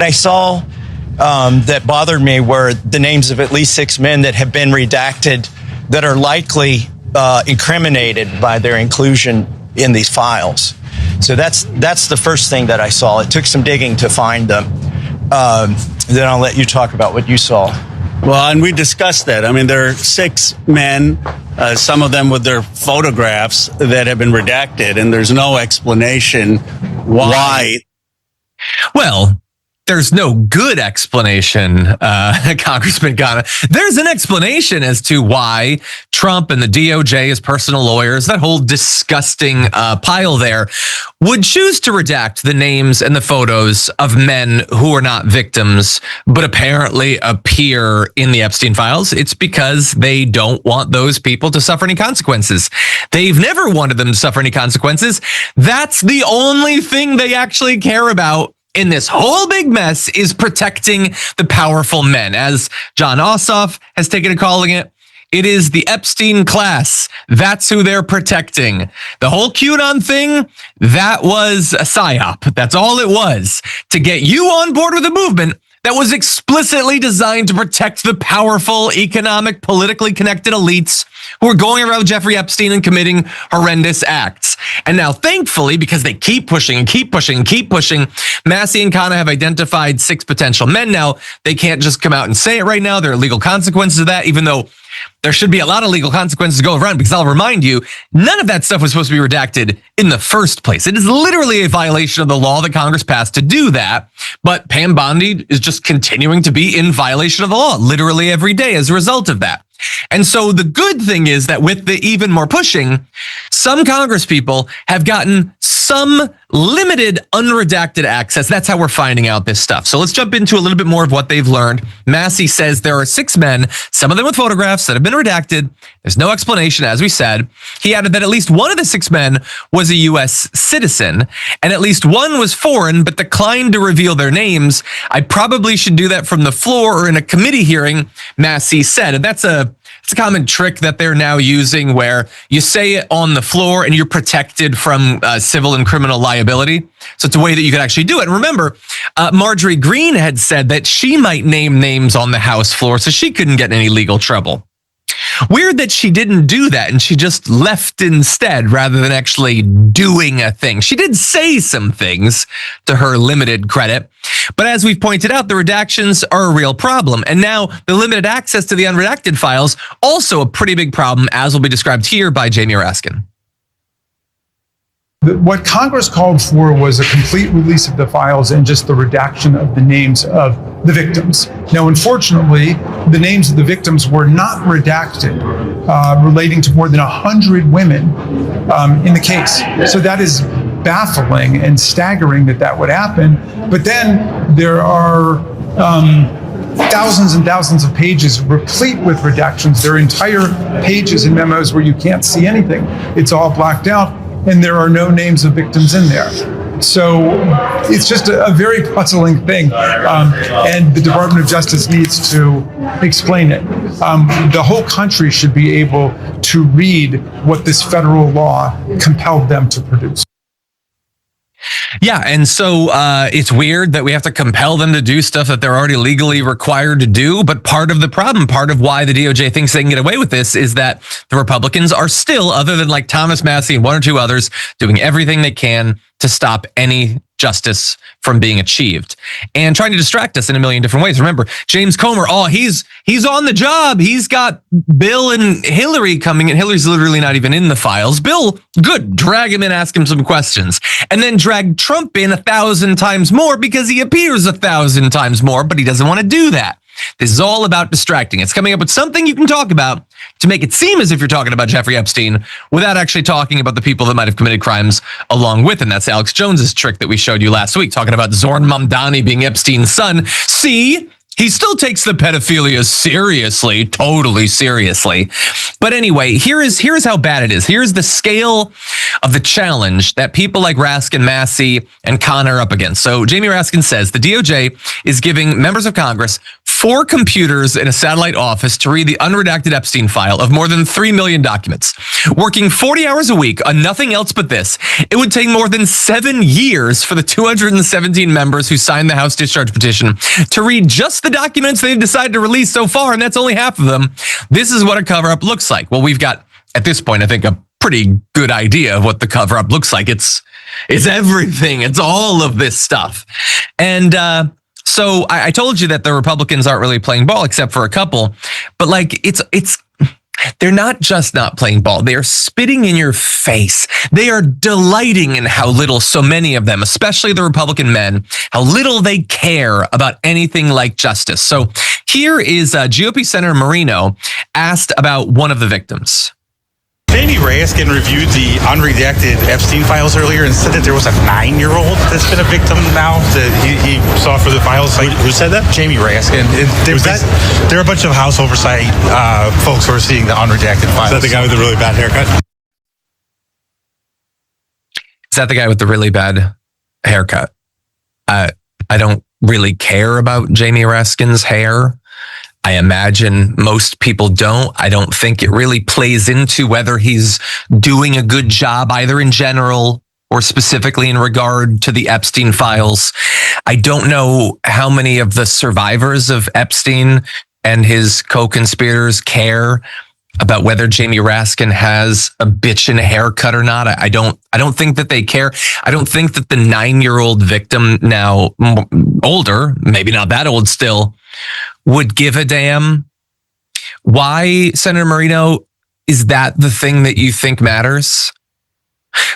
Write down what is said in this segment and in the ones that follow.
I saw that bothered me were the names of at least 6 men that have been redacted that are likely incriminated by their inclusion in these files. So that's the first thing that I saw. It took some digging to find them. Then I'll let you talk about what you saw. Well, and we discussed that. I mean, there are 6 men, some of them with their photographs that have been redacted, and there's no explanation why. Well, there's no good explanation, Congressman Ghana. There's an explanation as to why Trump and the DOJ, his personal lawyers, that whole disgusting pile there, would choose to redact the names and the photos of men who are not victims, but apparently appear in the Epstein files. It's because they don't want those people to suffer any consequences. They've never wanted them to suffer any consequences. That's the only thing they actually care about in this whole big mess, is protecting the powerful men. As John Ossoff has taken to calling it, it is the Epstein class. That's who they're protecting. The whole QAnon thing, that was a psyop. That's all it was, to get you on board with a movement that was explicitly designed to protect the powerful, economic, politically connected elites who are going around Jeffrey Epstein and committing horrendous acts. And now, thankfully, because they keep pushing and keep pushing and keep pushing, Massey and Khanna have identified 6 potential men now. They can't just come out and say it right now. There are legal consequences of that, even though there should be a lot of legal consequences to go around, because I'll remind you, none of that stuff was supposed to be redacted in the first place. It is literally a violation of the law that Congress passed to do that. But Pam Bondi is just continuing to be in violation of the law literally every day as a result of that. And so the good thing is that with the even more pushing, some Congress people have gotten some limited unredacted access. That's how we're finding out this stuff. So let's jump into a little bit more of what they've learned. Massey says there are 6 men, some of them with photographs, that have been redacted. There's no explanation, as we said. He added that at least one of the 6 men was a U.S. citizen, and at least one was foreign, but declined to reveal their names. I probably should do that from the floor or in a committee hearing, Massey said. And it's a common trick that they're now using, where you say it on the floor and you're protected from civil and criminal liability. So it's a way that you could actually do it. And remember, Marjorie Greene had said that she might name names on the House floor so she couldn't get in any legal trouble. Weird that she didn't do that and she just left instead rather than actually doing a thing. She did say some things, to her limited credit, but as we've pointed out, the redactions are a real problem. And now the limited access to the unredacted files, also a pretty big problem, as will be described here by Jamie Raskin. What Congress called for was a complete release of the files and just the redaction of the names of the victims. Now, unfortunately, the names of the victims were not redacted, relating to more than 100 women in the case. So that is baffling and staggering that would happen. But then there are thousands and thousands of pages replete with redactions. There are entire pages and memos where you can't see anything. It's all blacked out, and there are no names of victims in there. So it's just a very puzzling thing, and the Department of Justice needs to explain it. The whole country should be able to read what this federal law compelled them to produce. Yeah, and so it's weird that we have to compel them to do stuff that they're already legally required to do. But part of the problem, part of why the DOJ thinks they can get away with this, is that the Republicans are still, other than like Thomas Massey and 1 or 2 others, doing everything they can to stop any justice from being achieved and trying to distract us in a million different ways. Remember, James Comer, he's on the job. He's got Bill and Hillary coming in. Hillary's literally not even in the files. Bill, good, drag him in, ask him some questions, and then drag Trump in 1,000 times more because he appears 1,000 times more, but he doesn't want to do that. This is all about distracting. It's coming up with something you can talk about to make it seem as if you're talking about Jeffrey Epstein without actually talking about the people that might have committed crimes along with him. That's Alex Jones's trick that we showed you last week, talking about Zorn Mamdani being Epstein's son. See? He still takes the pedophilia seriously, totally seriously. But anyway, here's how bad it is. Here's the scale of the challenge that people like Raskin, Massey, and Khanna are up against. So Jamie Raskin says the DOJ is giving members of Congress 4 computers in a satellite office to read the unredacted Epstein file of more than 3 million documents. Working 40 hours a week on nothing else but this, it would take more than 7 years for the 217 members who signed the House discharge petition to read just the documents they've decided to release so far, and that's only half of them. This is what a cover-up looks like. Well, we've got, at this point, I think, a pretty good idea of what the cover-up looks like. It's everything. It's all of this stuff. And so I told you that the Republicans aren't really playing ball except for a couple, but like they're not just not playing ball. They are spitting in your face. They are delighting in how little so many of them, especially the Republican men, how little they care about anything like justice. So here is GOP Senator Marino asked about one of the victims. Jamie Raskin reviewed the unredacted Epstein files earlier and said that there was a 9-year-old that's been a victim now that he saw for the files. Who said that? Jamie Raskin. There are a bunch of House oversight folks who are seeing the unredacted files. Is that the guy with the really bad haircut? Is that the guy with the really bad haircut? I don't really care about Jamie Raskin's hair. I imagine most people don't. I don't think it really plays into whether he's doing a good job either in general or specifically in regard to the Epstein files. I don't know how many of the survivors of Epstein and his co-conspirators care about whether Jamie Raskin has a bitchin' haircut or not. I don't think that they care. I don't think that the 9-year-old victim, now older, maybe not that old still, would give a damn. Why, Senator Marino, is that the thing that you think matters?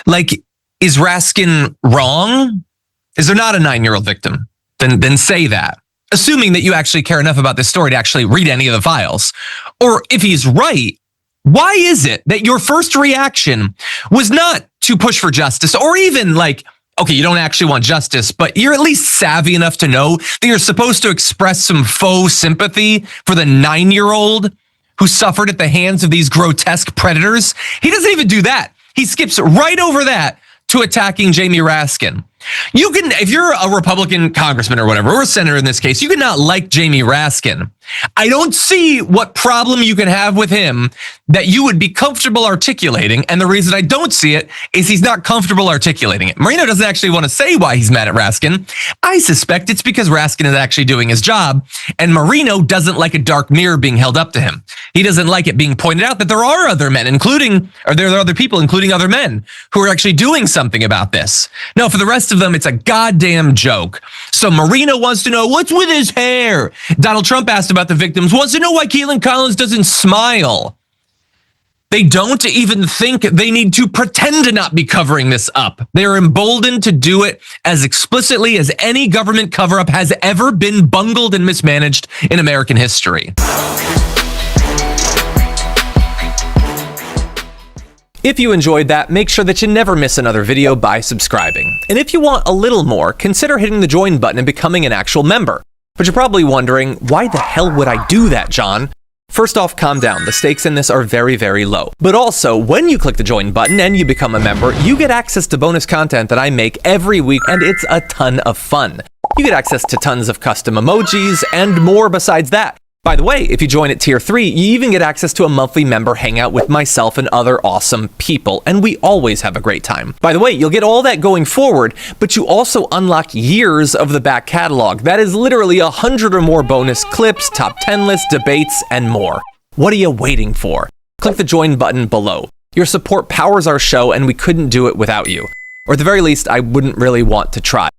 Like, is Raskin wrong? Is there not a 9-year-old victim? Then say that. Assuming that you actually care enough about this story to actually read any of the files. Or if he's right, why is it that your first reaction was not to push for justice or even like, okay, you don't actually want justice, but you're at least savvy enough to know that you're supposed to express some faux sympathy for the 9-year-old who suffered at the hands of these grotesque predators? He doesn't even do that. He skips right over that to attacking Jamie Raskin. You can, if you're a Republican congressman or whatever, or a senator in this case, you can not like Jamie Raskin. I don't see what problem you can have with him that you would be comfortable articulating. And the reason I don't see it is he's not comfortable articulating it. Marino doesn't actually want to say why he's mad at Raskin. I suspect it's because Raskin is actually doing his job. And Marino doesn't like a dark mirror being held up to him. He doesn't like it being pointed out that there are other men, there are other people, including other men, who are actually doing something about this. No, for the rest of them, it's a goddamn joke. So Marino wants to know what's with his hair. Donald Trump asked about the victims, wants to know why Caitlin Collins doesn't smile. They don't even think they need to pretend to not be covering this up. They are emboldened to do it as explicitly as any government cover-up has ever been bungled and mismanaged in American history. If you enjoyed that, make sure that you never miss another video by subscribing. And if you want a little more, consider hitting the join button and becoming an actual member. But you're probably wondering, why the hell would I do that, John? First off, calm down. The stakes in this are very, very low. But also, when you click the join button and you become a member, you get access to bonus content that I make every week, and it's a ton of fun. You get access to tons of custom emojis and more besides that. By the way, if you join at Tier 3, you even get access to a monthly member hangout with myself and other awesome people, and we always have a great time. By the way, you'll get all that going forward, but you also unlock years of the back catalog. That is literally 100 or more bonus clips, top 10 lists, debates, and more. What are you waiting for? Click the join button below. Your support powers our show, and we couldn't do it without you. Or at the very least, I wouldn't really want to try.